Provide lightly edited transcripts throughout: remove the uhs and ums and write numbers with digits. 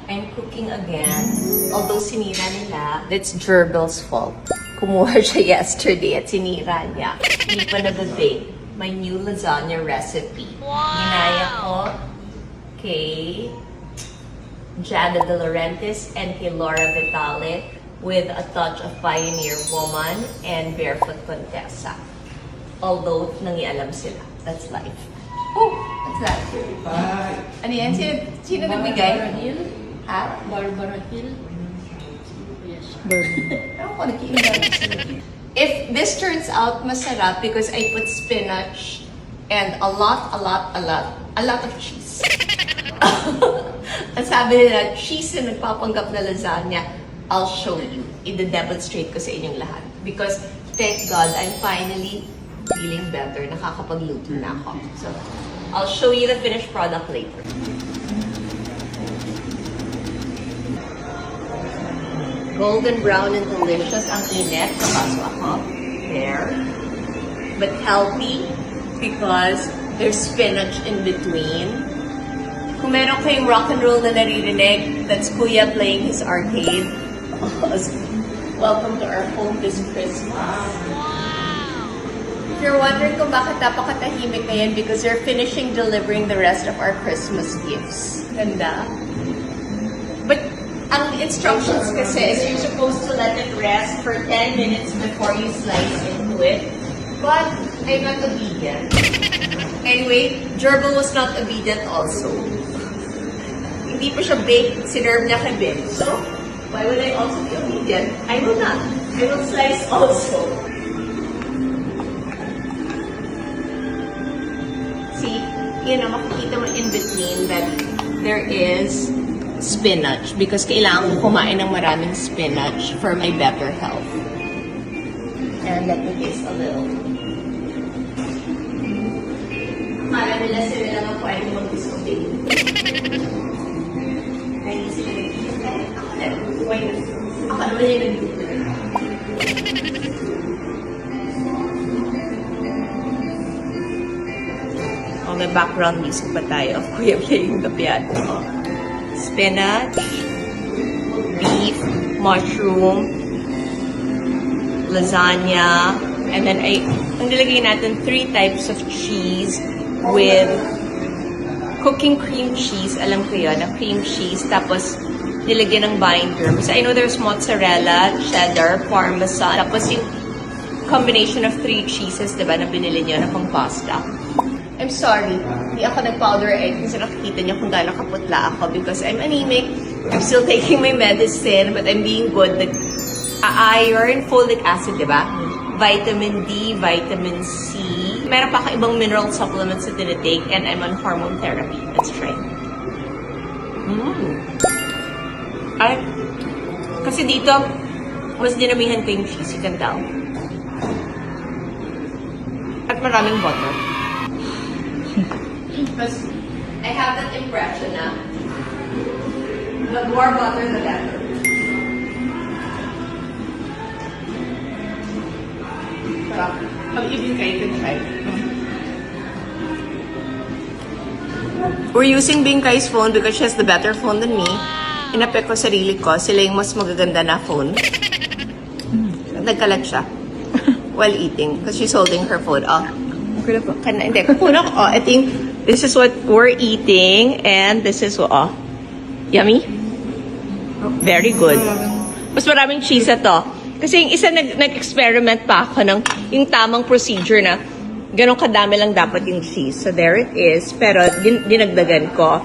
I'm cooking again. Although sinira nila, that's Gerbil's fault. Kumuha siya yesterday at sinira niya. Hindi pa nababake. My new lasagna recipe. Ginaya ko kay Jada De Laurentiis and kay Laura Vitale with a touch of Pioneer Woman and Barefoot Contessa. Although, nangialam sila. That's life. Oh, what's that? Ano yan? Sino nagbigay? Ha? Barbara Hill. Yes. Ewan ko, nag-iingat. If this turns out masarap because I put spinach and a lot of cheese. Ang sabi nila, cheese na nagpapanggap na lasagna, I'll show you. I-demonstrate ko sa inyong lahat. Because, thank God, I'm finally feeling better. Nakakapagluto na ako. So, I'll show you the finished product later. Golden brown and delicious ang init. Kapaso ako. There. But healthy because there's spinach in between. Kung meron kayong rock and roll na naririnig, that's Kuya playing his arcade. Welcome to our home this Christmas. If you're wondering kung bakit napakatahimik ngayon, because we're finishing delivering the rest of our Christmas gifts. Ganda. But ang instructions kasi is you're supposed to let it rest for 10 minutes before you slice into it. But I'm not obedient. Anyway, Gerbil was not obedient also. Hindi pa siya baked, sinerve niya kay Ben. So, why would I also be obedient? I will not. I will slice also. See, yun know, makikita mo in between that there is spinach because kailangan ko kumain ng maraming spinach for my better health. And let me taste a little. Akala nila sila lang ang pwede mag-disobey. Hindi sila nag-disobey. Ako naman yung nag-disobey. On the background music pa tayo of Kuya playing the piano. Spinach, beef, mushroom, lasagna, and then ang nilagay natin 3 types of cheese with cooking cream cheese. Alam ko yun, na cream cheese. Tapos, nilagyan ng binder. So, I know there's mozzarella, cheddar, parmesan. Tapos, yung combination of 3 cheeses, diba, na binili niyo na pang pasta. I'm sorry, hindi ako nag-powder egg kasi nakikita niyo kung gaano kaputla ako because I'm anemic. I'm still taking my medicine, but I'm being good. Iron, folic acid, di ba? Vitamin D, vitamin C. Meron pa ako ibang mineral supplements na tinitake and I'm on hormone therapy. Let's try. Ay, kasi dito, mas dinamihan ko yung cheese, you can tell. At maraming butter. Because I have that impression na the more butter, the better. Sarap. Pag-ibig kayo, you can try. We're using Bingkai's phone because she has the better phone than me. Inapek ko sarili ko. Sila yung mas magaganda na phone. Nagkalat siya while eating because she's holding her phone. Oh. Hindi, kukunan ko. Oh, I think this is what we're eating and this is what, oh. Yummy? Very good. Mas maraming cheese ito. Kasi yung isa nag-experiment pa ako ng yung tamang procedure na ganun kadami lang dapat yung cheese. So there it is. Pero dinagdagan ko.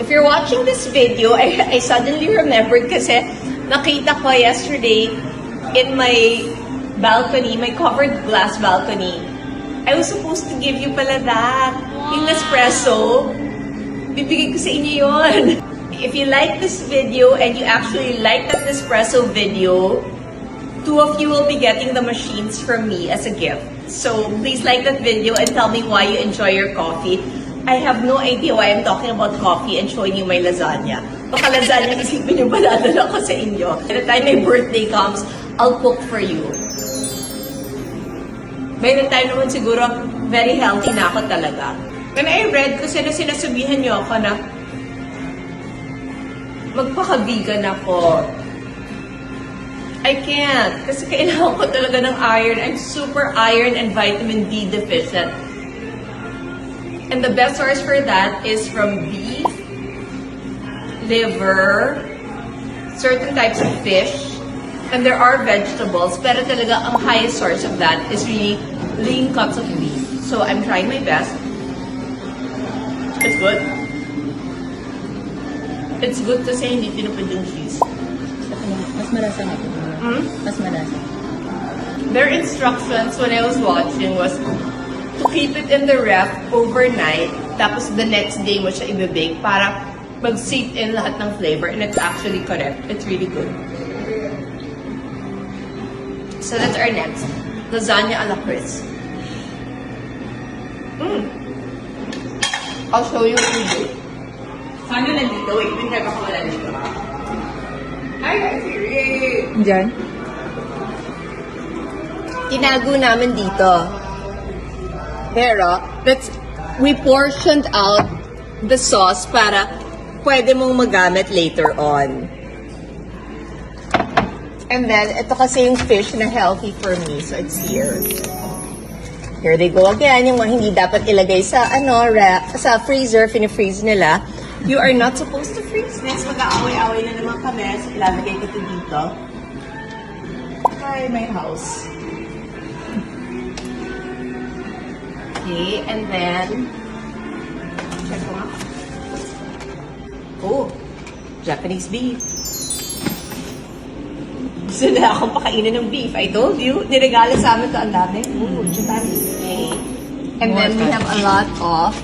If you're watching this video, I suddenly remembered kasi nakita ko yesterday in my balcony, my covered glass balcony. I was supposed to give you pala that. Yung Nespresso. Bibigay ko sa inyo yun. If you like this video and you actually like that Nespresso video, 2 of you will be getting the machines from me as a gift. So please like that video and tell me why you enjoy your coffee. I have no idea why I'm talking about coffee and showing you my lasagna. Baka lasagna isipin yung paladala ko sa inyo. By the time my birthday comes, I'll cook for you. By the time naman siguro, very healthy na ako talaga. When I read, kasi na sinasabihan niyo ako na magpaka-vegan ako. I can't. Kasi kailangan ko talaga ng iron. I'm super iron and vitamin D deficient. And the best source for that is from beef, liver, certain types of fish, and there are vegetables. Pero talaga, ang highest source of that is really lean cuts of beef. So I'm trying my best. It's good. It's good kasi hindi tinupid yung cheese. Mas malasa nga po. Mas malasa. Their instructions when I was watching was to keep it in the ref overnight, tapos the next day mo siya i-bake para mag-seep in lahat ng flavor, and it's actually correct. It's really good. So that's our next. Lasagna a la Chris. I'll show you what we do. Sana nandito. Wait, hindi ka wala dito. Hi, Siri! Diyan? Tinago namin dito. Pero, we portioned out the sauce para pwede mong magamit later on. And then, ito kasi yung fish na healthy for me, so it's here. Here they go again, yung mga hindi dapat ilagay sa, sa freezer, fini-freeze nila. You are not supposed to freeze this. Mag-aaway-aaway na naman kami, so ilalagay ko ito dito. Hi, my house. Okay, and then, check ko nga. Oh, Japanese beef. Gusto na akong pakainin ng beef. I told you, niregalo sa amin to ang dami. Ooh, Japanese. Okay. And then we have a lot of,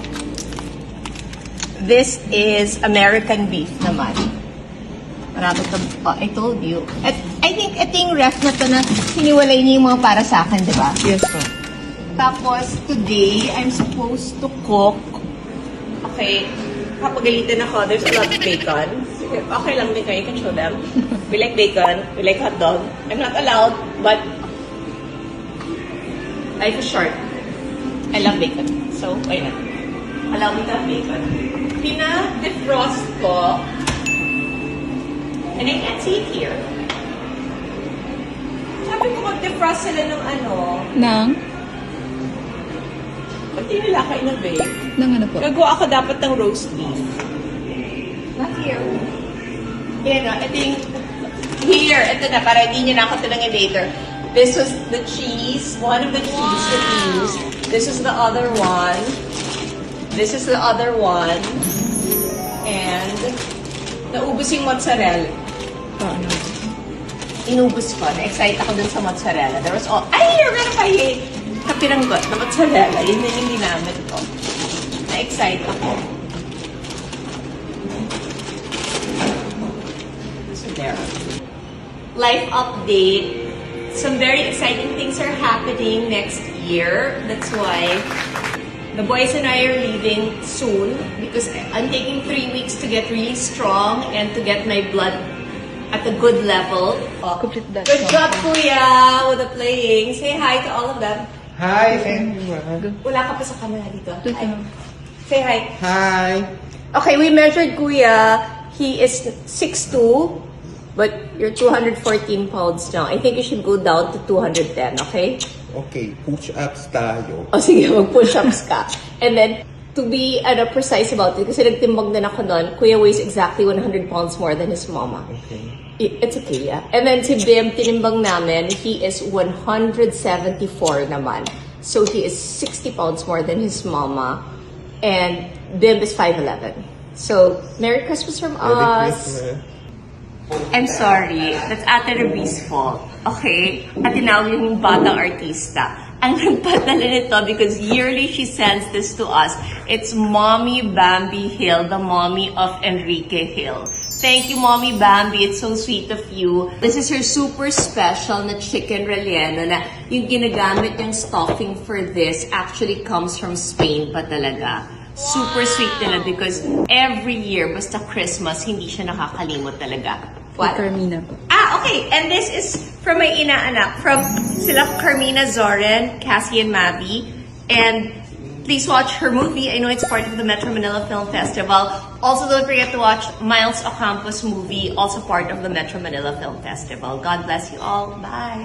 this is American beef naman. Marami ito, I told you. At I think ito yung ref na to na hiniwalay niya yung mga para sa akin, di ba? Yes po. Tapos, today, I'm supposed to cook. Okay, kapagalitan ako, there's a lot of bacon. Okay lang din kayo, you can show them. We like bacon, we like hot dog. I'm not allowed, but life is short. I love bacon. So, ayun. Allow me to have bacon. Pina-defrost ko. And I can't see it here. Sabi ko mag-defrost sila ng Nang? ba't di nila ka-innovate? Nang ano po? Gagawa ako dapat ng roast beef. Not here. Yan na, ito yung, here, ito na, para hindi niya na ako tinangin later. This was the cheese, one of the cheese that we used. This is the other one. This is the other one. And, naubos yung mozzarella. Ano? Inubos ko. Na-excite ako dun sa mozzarella. There was all, ay, you're gonna pay kapiranggot na mozzarella. Yun na yung ginamit ko. Na-excite ako. So there. Life update. Some very exciting things are happening next year. That's why the boys and I are leaving soon because I'm taking 3 weeks to get really strong and to get my blood at a good level. Complete that. Good job, Kuya, with the playing. Say hi to all of them. Hi, everyone. Wala ka pa sa camera dito. Dito. Hi. Say hi. Hi. Okay, we measured Kuya. He is 6'2", but you're 214 pounds now. I think you should go down to 210, okay? Okay, push-ups tayo. O sige, mag-push-ups ka. And then, to be precise about it, kasi nagtimbang din ako doon, Kuya weighs exactly 100 pounds more than his mama. Okay. It's okay, yeah. And then si Bim, tinimbang namin, he is 174 naman. So he is 60 pounds more than his mama. And Bim is 5'11". So, Merry Christmas from Merry us. Christmas. I'm sorry, that's Ate Ruby's fault. Okay? At tinawag yung batang artista. Ang nagpadala nito because yearly she sends this to us. It's Mommy Bambi Hill, the mommy of Enrique Hill. Thank you, Mommy Bambi. It's so sweet of you. This is her super special na chicken relleno na yung ginagamit yung stuffing for this actually comes from Spain pa talaga. Super sweet nila because every year, basta Christmas, hindi siya nakakalimot talaga. What? Carmina po. Okay. And this is from my inaanak. From sila Carmina Zoren, Cassie and Mavi. And Please watch her movie. I know it's part of the Metro Manila Film Festival. Also, don't forget to watch Miles Ocampo's movie, also part of the Metro Manila Film Festival. God bless you all. Bye.